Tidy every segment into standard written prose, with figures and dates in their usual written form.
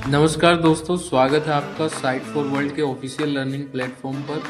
नमस्कार दोस्तों, स्वागत है आपका साइट फॉर वर्ल्ड के ऑफिशियल लर्निंग प्लेटफॉर्म पर,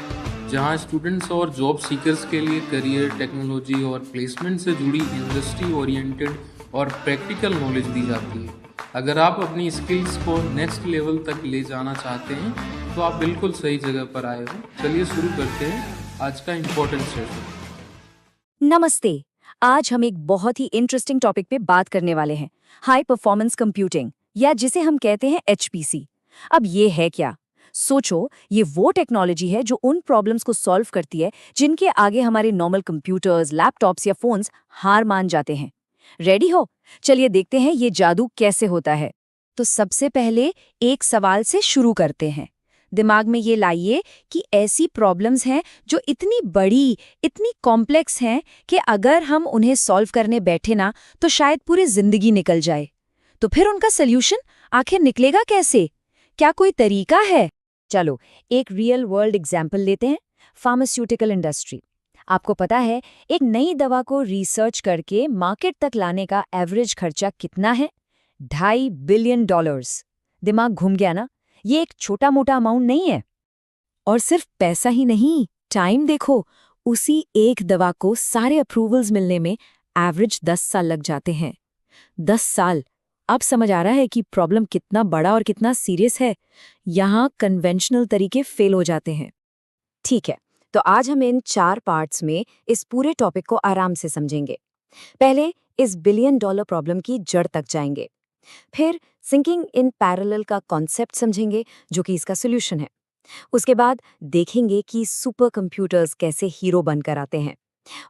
जहां स्टूडेंट्स और जॉब सीकर्स के लिए करियर, टेक्नोलॉजी और प्लेसमेंट से जुड़ी इंडस्ट्री ओरिएंटेड और प्रैक्टिकल नॉलेज दी जाती है। अगर आप अपनी स्किल्स को नेक्स्ट लेवल तक ले जाना चाहते हैं तो आप बिल्कुल सही जगह पर आए हो। चलिए शुरू करते हैं आज का इम्पोर्टेंट सेशन। नमस्ते। आज हम एक बहुत ही इंटरेस्टिंग टॉपिक पे बात करने वाले हैं, हाई परफॉर्मेंस कंप्यूटिंग, या जिसे हम कहते हैं एचपीसी। अब ये है क्या? सोचो, ये वो टेक्नोलॉजी है जो उन प्रॉब्लम्स को सॉल्व करती है जिनके आगे हमारे नॉर्मल कंप्यूटर्स, लैपटॉप्स या फोन्स हार मान जाते हैं। रेडी हो? चलिए देखते हैं ये जादू कैसे होता है। तो सबसे पहले एक सवाल से शुरू करते हैं। दिमाग में ये लाइए कि ऐसी प्रॉब्लम्स हैं जो इतनी बड़ी, इतनी कॉम्प्लेक्स हैं कि अगर हम उन्हें सॉल्व करने बैठे ना तो शायद पूरी जिंदगी निकल जाए। तो फिर उनका सल्यूशन आखिर निकलेगा कैसे? क्या कोई तरीका है? चलो एक रियल वर्ल्ड एग्जाम्पल लेते हैं। Pharmaceutical industry. आपको पता है एक नई दवा को रिसर्च करके मार्केट तक लाने का एवरेज खर्चा कितना है? $2.5 बिलियन। दिमाग घूम गया ना? ये एक छोटा मोटा अमाउंट नहीं है। और सिर्फ पैसा ही नहीं, टाइम देखो। उसी एक दवा को सारे अप्रूवल्स मिलने में एवरेज 10 साल लग जाते हैं। 10 साल। अब समझ आ रहा है कि प्रॉब्लम कितना बड़ा और कितना सीरियस है। यहाँ कन्वेंशनल तरीके फेल हो जाते हैं। ठीक है, तो आज हम इन 4 पार्ट्स में इस पूरे टॉपिक को आराम से समझेंगे। पहले इस बिलियन डॉलर प्रॉब्लम की जड़ तक जाएंगे। फिर सिंकिंग इन पैरेलल का कॉन्सेप्ट समझेंगे, जो कि इसका सॉल्यूशन है। उसके बाद देखेंगे कि सुपर कंप्यूटर्स कैसे हीरो बनकर आते हैं।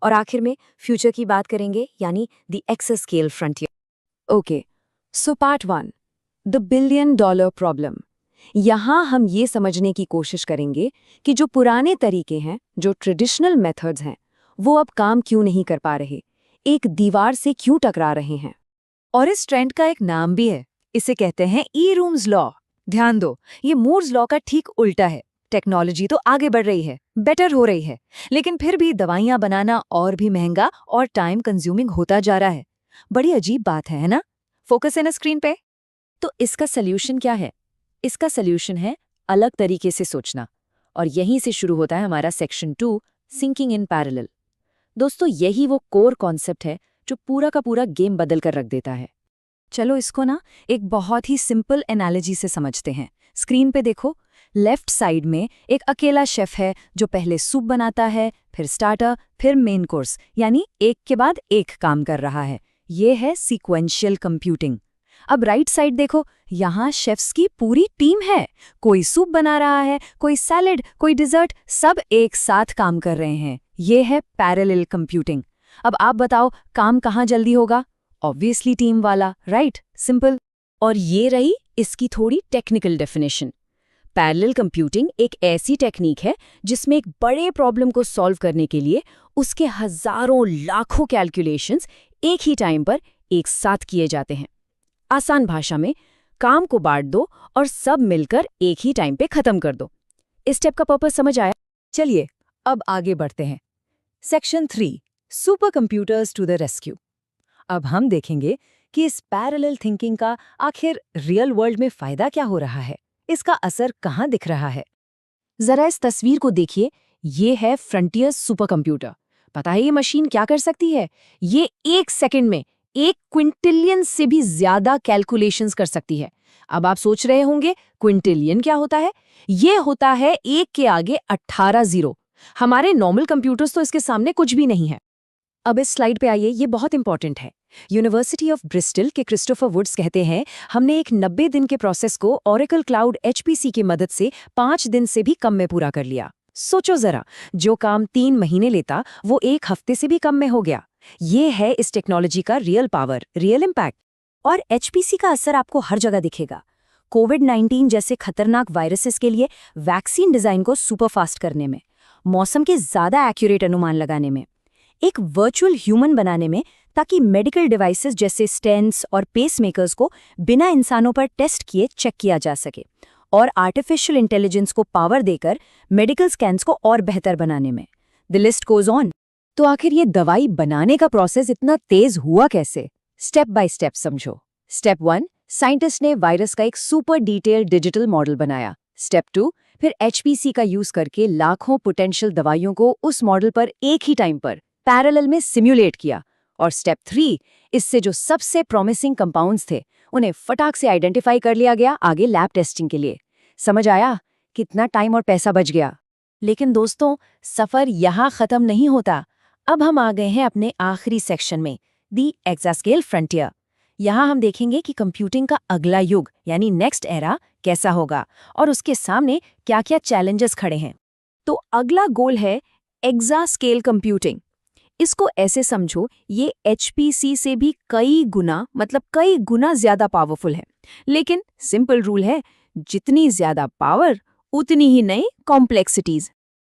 और आखिर में फ्यूचर की बात करेंगे, यानी the exascale frontier. Okay, so part 1, the billion dollar problem. यहाँ हम ये समझने की कोशिश करेंगे कि जो पुराने तरीके हैं, जो ट्रेडिशनल मेथड्स हैं, वो अब काम क्यों नहीं कर पा रहे, एक दीवार से क्यों टकरा रहे हैं। और इस ट्रेंड का एक नाम भी है, इसे कहते हैं ई-रूम्स लॉ। ध्यान दो, ये मूर्स लॉ का ठीक उल्टा है। टेक्नोलॉजी तो आगे बढ़ रही है, बेटर हो रही है, लेकिन फिर भी दवाइयां बनाना और भी महंगा और टाइम कंज्यूमिंग होता जा रहा है। बड़ी अजीब बात है ना? फोकस है ना स्क्रीन पे? तो इसका सल्यूशन क्या है? इसका सल्यूशन है अलग तरीके से सोचना। और यहीं से शुरू होता है हमारा सेक्शन 2, सिंकिंग इन पैरेलल। दोस्तों, यही वो कोर कॉन्सेप्ट है जो पूरा का पूरा गेम बदल कर रख देता है। चलो इसको ना एक बहुत ही सिंपल एनालॉजी से समझते हैं। स्क्रीन पे देखो, लेफ्ट साइड में एक अकेला शेफ है जो पहले सूप बनाता है, फिर स्टार्टर, फिर मेन कोर्स, यानी एक के बाद एक काम कर रहा है। ये है सीक्वेंशियल कंप्यूटिंग। अब राइट साइड देखो, यहाँ शेफ्स की पूरी टीम है। कोई सूप बना रहा है, कोई सैलेड, कोई डिजर्ट, सब एक साथ काम कर रहे हैं। ये है पैरेलल कंप्यूटिंग। अब आप बताओ, काम कहाँ जल्दी होगा? ऑब्वियसली टीम वाला, राइट? सिंपल। और ये रही इसकी थोड़ी टेक्निकल डेफिनेशन। पैरेलल कंप्यूटिंग एक ऐसी टेक्निक है जिसमें एक बड़े प्रॉब्लम को सॉल्व करने के लिए उसके हजारों लाखों कैलकुलेशंस एक ही टाइम पर एक साथ किए जाते हैं। आसान भाषा में, काम को बांट दो और सब मिलकर एक ही टाइम पे खत्म कर दो। इस स्टेप का पर्पस समझ आया? चलिए अब आगे बढ़ते हैं। Section 3, super computers to the rescue. अब हम देखेंगे कि इस पैरेलल थिंकिंग का आखिर रियल वर्ल्ड में फायदा क्या हो रहा है, इसका असर कहाँ दिख रहा है। जरा इस तस्वीर को देखिए, ये है फ्रंटियर सुपर कंप्यूटर। पता है ये मशीन क्या कर सकती है? ये 1 सेकंड में 1 क्विंटिलियन से भी ज्यादा कैलकुलेशंस कर सकती है। अब आप सोच रहे होंगे क्विंटिलियन क्या होता है? ये होता है 1 के आगे 18 जीरो। हमारे नॉर्मल कंप्यूटर्स तो इसके सामने कुछ भी नहीं है। अब इस स्लाइड पे आइए, ये बहुत इंपॉर्टेंट है। यूनिवर्सिटी ऑफ ब्रिस्टल के क्रिस्टोफर वुड्स कहते हैं, हमने एक 90 दिन के प्रोसेस को ओरेकल क्लाउड एचपीसी की मदद से 5 दिन से भी कम में पूरा कर लिया। सोचो जरा, जो काम 3 महीने लेता वो 1 हफ्ते से भी कम में हो गया। ये है इस टेक्नोलॉजी का रियल पावर, रियल इम्पैक्ट। और एचपीसी का असर आपको हर जगह दिखेगा। कोविड-19 जैसे खतरनाक वायरसेस के लिए वैक्सीन डिजाइन को सुपरफास्ट करने में, मौसम के ज्यादा एक्यूरेट अनुमान लगाने में, एक वर्चुअल ह्यूमन बनाने में, ताकि मेडिकल डिवाइसेस जैसे स्टेंट्स और पेसमेकर्स को बिना इंसानों पर टेस्ट किए चेक किया जा सके, और आर्टिफिशियल इंटेलिजेंस को पावर देकर मेडिकल स्कैन्स को और बेहतर बनाने में। The list goes on. तो आखिर ये दवाई बनाने का प्रोसेस इतना तेज हुआ कैसे? स्टेप बाय स्टेप समझो। स्टेप 1, साइंटिस्ट ने वायरस का एक सुपर डिटेल्ड डिजिटल मॉडल बनाया। स्टेप 2, फिर HPC का यूज करके लाखों पोटेंशियल दवाइयों को उस मॉडल पर एक ही टाइम पर पैरेलल में सिम्युलेट किया। और स्टेप 3, इससे जो सबसे प्रॉमिसिंग कंपाउंड्स थे उन्हें फटाक से आइडेंटिफाई कर लिया गया आगे लैब टेस्टिंग के लिए। समझ आया कितना टाइम और पैसा बच गया। लेकिन दोस्तों, सफर यहाँ खत्म नहीं होता। अब हम आ गए हैं अपने आखिरी सेक्शन में, दी एक्सास्केल फ्रंटियर। यहाँ हम देखेंगे कि कंप्यूटिंग का अगला युग यानी नेक्स्ट एरा कैसा होगा और उसके सामने क्या-क्या चैलेंजेस खड़े हैं। तो अगला गोल है एक्सास्केल कंप्यूटिंग। इसको ऐसे समझो, ये HPC से भी कई गुना ज्यादा पावरफुल है। लेकिन सिंपल रूल है, जितनी ज्यादा पावर उतनी ही नई कॉम्प्लेक्सिटीज।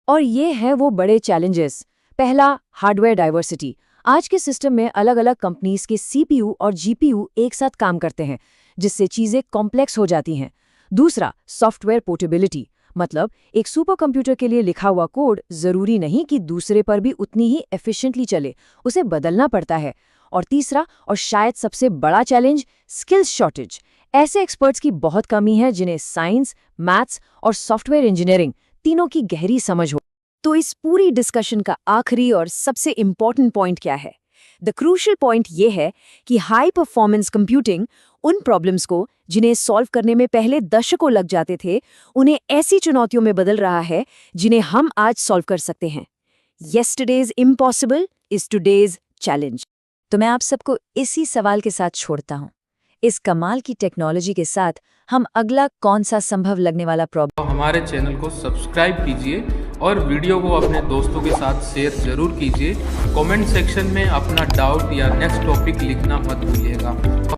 और ये है वो बड़े चैलेंजेस। पहला, हार्डवेयर डाइवर्सिटी। आज के सिस्टम में अलग अलग कंपनीज के CPU और GPU एक साथ काम करते हैं, जिससे चीजें कॉम्प्लेक्स हो जाती हैं। दूसरा, सॉफ्टवेयर पोर्टेबिलिटी, मतलब एक सुपर कंप्यूटर के लिए लिखा हुआ कोड जरूरी नहीं कि दूसरे पर भी उतनी ही एफिशिएंटली चले, उसे बदलना पड़ता है। और तीसरा और शायद सबसे बड़ा चैलेंज, स्किल्स शॉर्टेज। ऐसे एक्सपर्ट्स की बहुत कमी है जिन्हें साइंस, मैथ्स और सॉफ्टवेयर इंजीनियरिंग तीनों की गहरी समझ हो। तो इस पूरी डिस्कशन का आखिरी और सबसे इम्पॉर्टेंट पॉइंट क्या है? द क्रूशियल पॉइंट ये है कि हाई परफॉर्मेंस कंप्यूटिंग उन प्रॉब्लम्स को जिन्हें सॉल्व करने में पहले दशकों लग जाते थे, उन्हें ऐसी चुनौतियों में बदल रहा है जिन्हें हम आज सॉल्व कर सकते हैं। Yesterday's impossible is today's challenge. तो मैं आप सबको इसी सवाल के साथ छोड़ता हूँ। इस कमाल की टेक्नोलॉजी के साथ हम अगला कौन सा संभव लगने वाला प्रॉब्लम। हमारे चैनल को सब्सक्राइब कीजिए और वीडियो को अपने दोस्तों के साथ शेयर जरूर कीजिए। कमेंट सेक्शन में अपना डाउट या नेक्स्ट टॉपिक लिखना मत भूलिएगा।